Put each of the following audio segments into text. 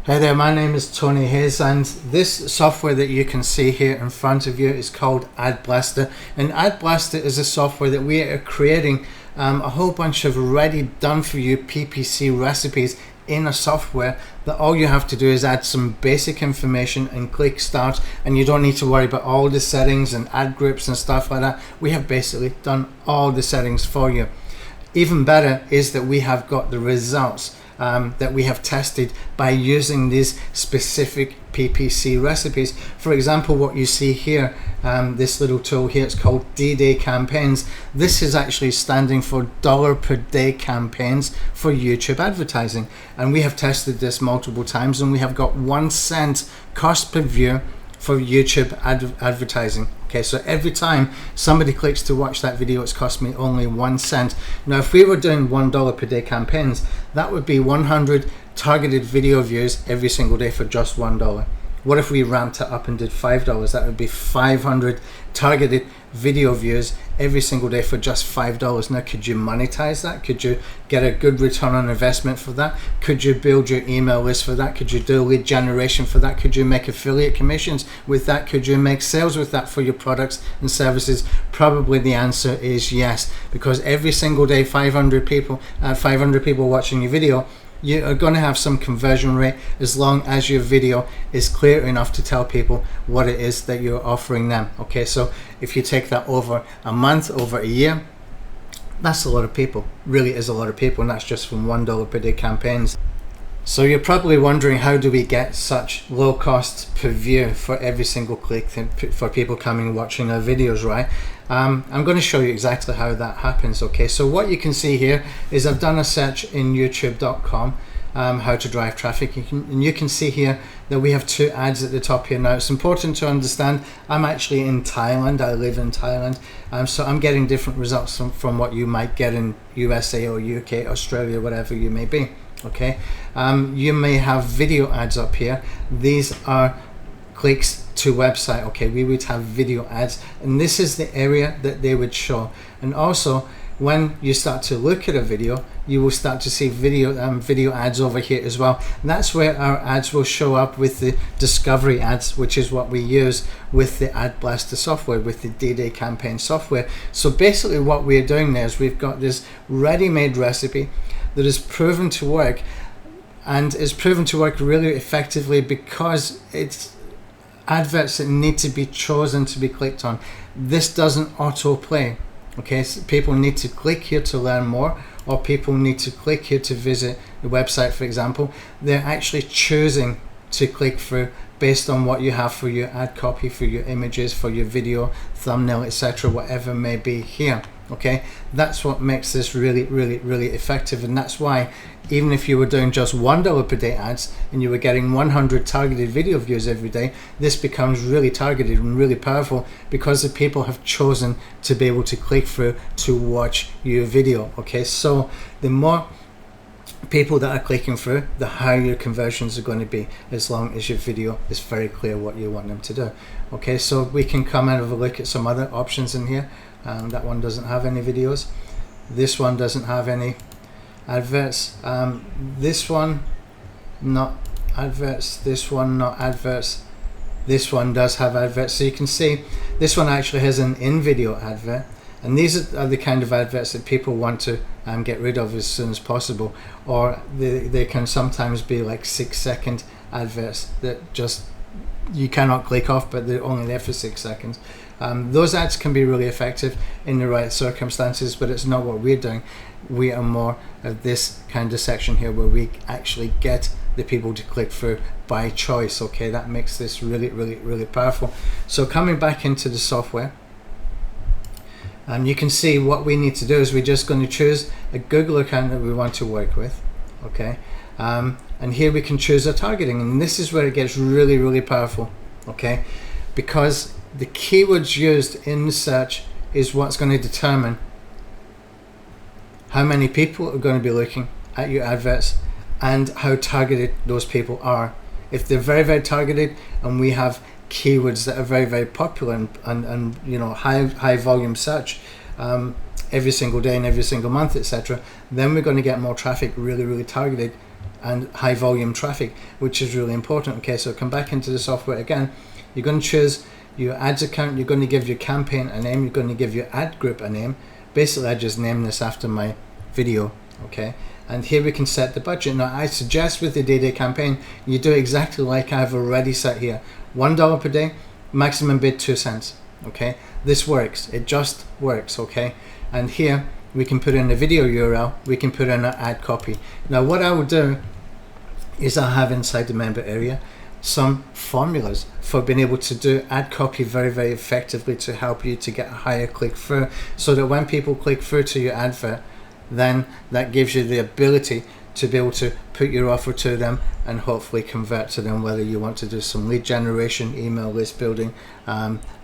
Hey there, my name is Tony Hayes, and this software that you can see here in front of you is called AdBlasta. And AdBlasta is a software that we are creating a whole bunch of ready done for you PPC recipes in a software that all you have to do is add some basic information and click start, and you don't need to worry about all the settings and ad groups and stuff like that. We have basically done all the settings for you. Even better is that we have got the results that we have tested by using these specific PPC recipes. For example, what you see here, this little tool here, it's called D-Day campaigns. This is actually standing for dollar per day campaigns for YouTube advertising, and we have tested this multiple times, and we have got 1 cent cost per view for YouTube advertising. Okay, so every time somebody clicks to watch that video, it's cost me only 1 cent. Now, if we were doing $1 per day campaigns, that would be 100 targeted video views every single day for just $1. What if we ramped it up and did $5? That would be 500 targeted video views every single day for just $5. Now, could you monetize that? Could you get a good return on investment for that? Could you build your email list for that? Could you do lead generation for that? Could you make affiliate commissions with that? Could you make sales with that for your products and services? Probably the answer is yes, because every single day 500 people watching your video, you are going to have some conversion rate as long as your video is clear enough to tell people what it is that you're offering them. Okay, so if you take that over a month, over a year, that's a lot of people. Really is a lot of people, and that's just from $1 per day campaigns. So you're probably wondering, how do we get such low cost per view for every single click for people coming and watching our videos, right? I'm going to show you exactly how that happens. Okay, so what you can see here is I've done a search in youtube.com, how to drive traffic, and you can see here that we have 2 ads at the top here. Now, it's important to understand I'm actually in Thailand. I live in Thailand, so I'm getting different results from what you might get in USA or UK, Australia, whatever you may be. Okay, you may have video ads up here. These are clicks to website. Okay, we would have video ads, and this is the area that they would show. And also, when you start to look at a video, you will start to see video ads over here as well. And that's where our ads will show up with the discovery ads, which is what we use with the AdBlasta software, with the D-Day campaign software. So basically what we're doing there is we've got this ready-made recipe that is proven to work, and is proven to work really effectively because it's adverts that need to be chosen to be clicked on. This doesn't autoplay. Okay, so people need to click here to learn more, or people need to click here to visit the website, for example. They're actually choosing to click through based on what you have for your ad copy, for your images, for your video, thumbnail, etc., whatever may be here. Okay, that's what makes this really, really, really effective, and that's why even if you were doing just $1 per day ads and you were getting 100 targeted video views every day, this becomes really targeted and really powerful because the people have chosen to be able to click through to watch your video. Okay, so the more people that are clicking through, the higher your conversions are going to be, as long as your video is very clear what you want them to do. Okay, so we can come and have a look at some other options in here. That one doesn't have any videos. This one doesn't have any adverts. This one not adverts. This one not adverts. This one does have adverts. So you can see this one actually has an in-video advert, and these are the kind of adverts that people want to get rid of as soon as possible, or they can sometimes be like 6-second adverts that just you cannot click off, but they're only there for 6 seconds. Those ads can be really effective in the right circumstances, but it's not what we're doing. We are more of this kind of section here where we actually get the people to click through by choice. Okay, that makes this really, really, really powerful. So coming back into the software, you can see what we need to do is we're just going to choose a Google account that we want to work with. Okay, and here we can choose our targeting, and this is where it gets really, really powerful. Okay, because the keywords used in the search is what's going to determine how many people are going to be looking at your adverts and how targeted those people are. If they're very, very targeted, and we have keywords that are very, very popular and you know, high volume search every single day and every single month, etc., then we're going to get more traffic really, really targeted and high volume traffic, which is really important. Okay, so come back into the software again. You're going to choose your ads account. You're going to give your campaign a name. You're going to give your ad group a name. Basically, I just named this after my video. Okay, and here we can set the budget. Now, I suggest with the day-to-day campaign, you do exactly like I've already set here. $1 per day, maximum bid 2 cents. Okay, this works. It just works. Okay, and here we can put in a video URL. We can put in an ad copy. Now, what I will do is I'll have inside the member area some formulas for being able to do ad copy very, very effectively to help you to get a higher click through, so that when people click through to your advert, then that gives you the ability to be able to put your offer to them and hopefully convert to them, whether you want to do some lead generation, email list building,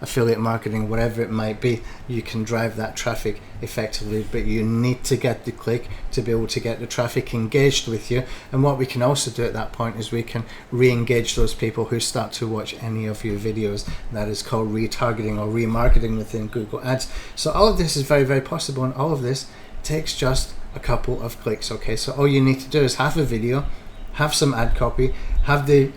affiliate marketing, whatever it might be. You can drive that traffic effectively, but you need to get the click to be able to get the traffic engaged with you. And what we can also do at that point is we can re-engage those people who start to watch any of your videos. That is called retargeting or remarketing within Google Ads. So all of this is very, very possible, and all of this takes just a couple of clicks. Okay, so all you need to do is have a video, have some ad copy, have the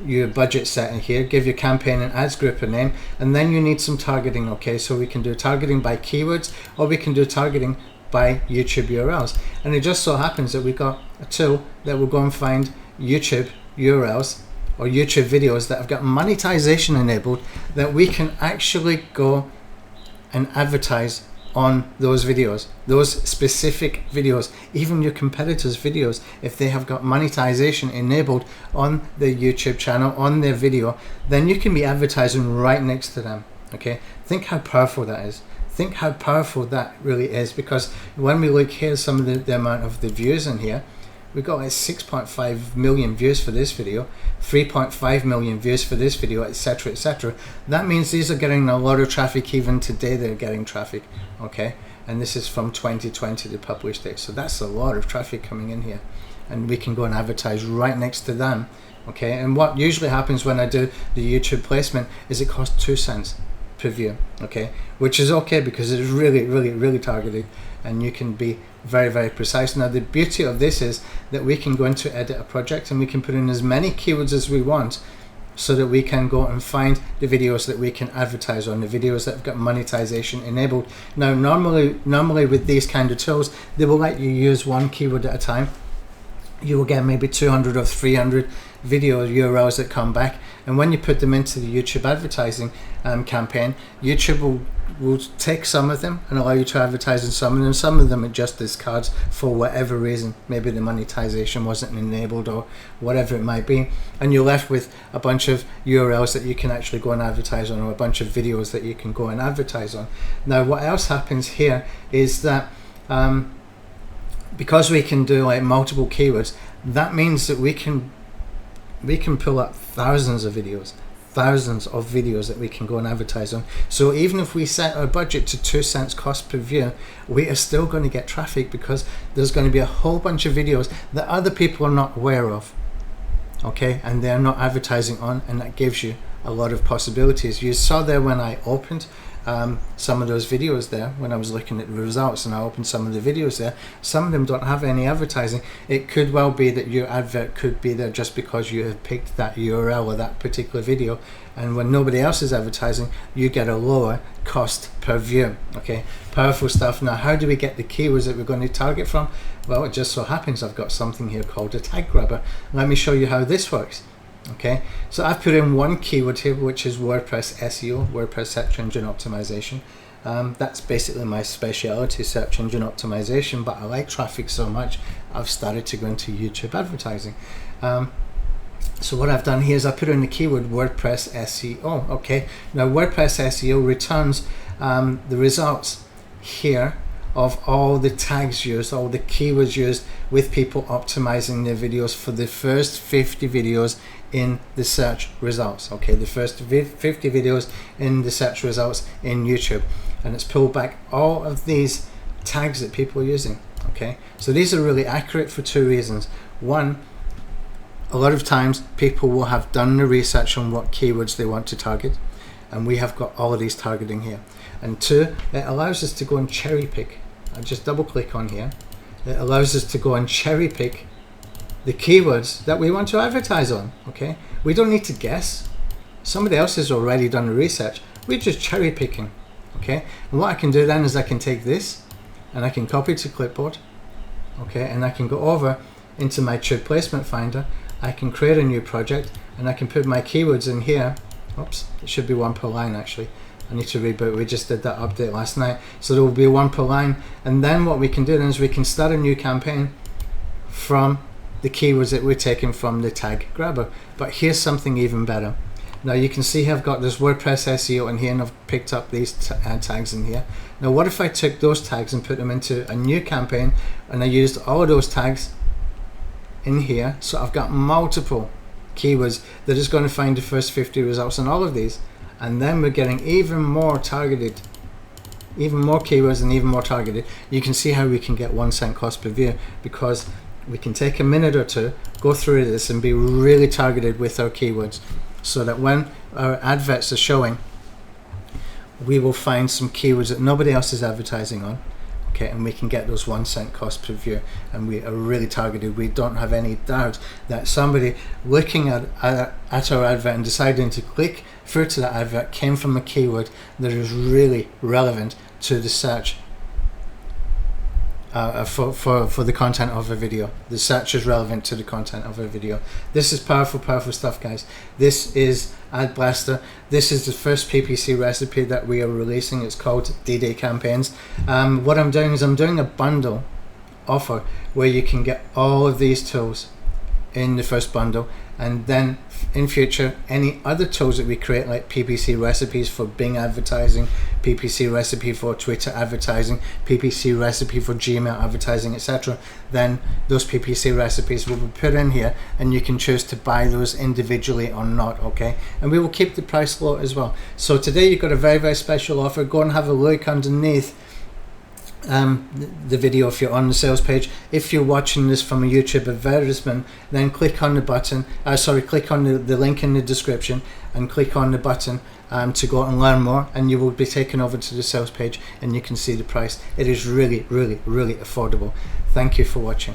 your budget set in here, give your campaign and ads group a name, and then you need some targeting. Okay, so we can do targeting by keywords, or we can do targeting by YouTube URLs. And it just so happens that we got a tool that will go and find YouTube URLs or YouTube videos that have got monetization enabled, that we can actually go and advertise on those videos, those specific videos, even your competitors' videos. If they have got monetization enabled on their YouTube channel, on their video, then you can be advertising right next to them. Okay, think how powerful that is. Think how powerful that really is, because when we look here, some of the amount of the views in here, we've got like 6.5 million views for this video, 3.5 million views for this video, etc., etc. That means these are getting a lot of traffic. Even today they're getting traffic. Okay, and this is from 2020, the published date. So that's a lot of traffic coming in here, and we can go and advertise right next to them. Okay, and what usually happens when I do the YouTube placement is it costs 2 cents per view. Okay, which is okay because it's really, really, really targeted, and you can be very, very precise. Now, the beauty of this is that we can go into edit a project and we can put in as many keywords as we want, so that we can go and find the videos that we can advertise on, the videos that have got monetization enabled. Now, normally with these kind of tools, they will let you use one keyword at a time. You will get maybe 200 or 300 video URLs that come back, and when you put them into the YouTube advertising campaign, YouTube will take some of them and allow you to advertise on some, and then some of them it just discards for whatever reason. Maybe the monetization wasn't enabled or whatever it might be, and you're left with a bunch of URLs that you can actually go and advertise on, or a bunch of videos that you can go and advertise on. Now, what else happens here is that because we can do like multiple keywords, that means that we can pull up thousands of videos that we can go and advertise on. So even if we set our budget to 2 cents cost per view, we are still going to get traffic, because there's going to be a whole bunch of videos that other people are not aware of. Okay, and they're not advertising on, and that gives you a lot of possibilities. You saw there when I opened some of those videos there, when I was looking at the results, and I opened some of the videos there, some of them don't have any advertising. It could well be that your advert could be there just because you have picked that URL or that particular video, and when nobody else is advertising, you get a lower cost per view. Okay, powerful stuff. Now, how do we get the keywords that we're going to target from? Well, it just so happens I've got something here called a tag grabber. Let me show you how this works. Okay, so I've put in one keyword here, which is WordPress SEO, WordPress search engine optimization. That's basically my specialty, search engine optimization, but I like traffic so much I've started to go into YouTube advertising. So what I've done here is I put in the keyword WordPress SEO. Okay, now WordPress SEO returns the results here of all the tags used, all the keywords used with people optimizing their videos for the first 50 videos in the search results. Okay, the first 50 videos in the search results in YouTube, and it's pulled back all of these tags that people are using. Okay, so these are really accurate for two reasons. One, a lot of times people will have done the research on what keywords they want to target, and we have got all of these targeting here. And two, it allows us to go and cherry pick. I just double click on here. It allows us to go and cherry pick the keywords that we want to advertise on. Okay, we don't need to guess. Somebody else has already done the research. We're just cherry picking. Okay, and what I can do then is I can take this and I can copy to clipboard. Okay, and I can go over into my Tube Placement Finder. I can create a new project and I can put my keywords in here. Oops, it should be one per line actually. I need to reboot. We just did that update last night, so there will be one per line. And then what we can do then is we can start a new campaign from the keywords that we're taking from the tag grabber. But here's something even better. Now you can see I've got this WordPress SEO in here, and I've picked up these tags in here. Now what if I took those tags and put them into a new campaign, and I used all of those tags in here, so I've got multiple keywords that is going to find the first 50 results on all of these, and then we're getting even more targeted, even more keywords and even more targeted. You can see how we can get 1 cent cost per view, because we can take a minute or two, go through this and be really targeted with our keywords, so that when our adverts are showing, we will find some keywords that nobody else is advertising on. Okay, and we can get those 1 cent cost per view, and we are really targeted. We don't have any doubt that somebody looking at our advert and deciding to click through to that advert came from a keyword that is really relevant to the search for the content of a video. The search is relevant to the content of a video. This is powerful stuff, guys. This is AdBlasta. This is the first PPC recipe that we are releasing. It's called D-Day Campaigns. What I'm doing is I'm doing a bundle offer where you can get all of these tools in the first bundle, and then in future any other tools that we create, like PPC recipes for Bing advertising, PPC recipe for Twitter advertising, PPC recipe for Gmail advertising, etc., then those PPC recipes will be put in here, and you can choose to buy those individually or not. Okay, and we will keep the price low as well. So today you've got a very special offer. Go and have a look underneath the video if you're on the sales page. If you're watching this from a YouTube advertisement, then click on the button, click on the link in the description and click on the button to go and learn more, and you will be taken over to the sales page and you can see the price. It is really affordable. Thank you for watching.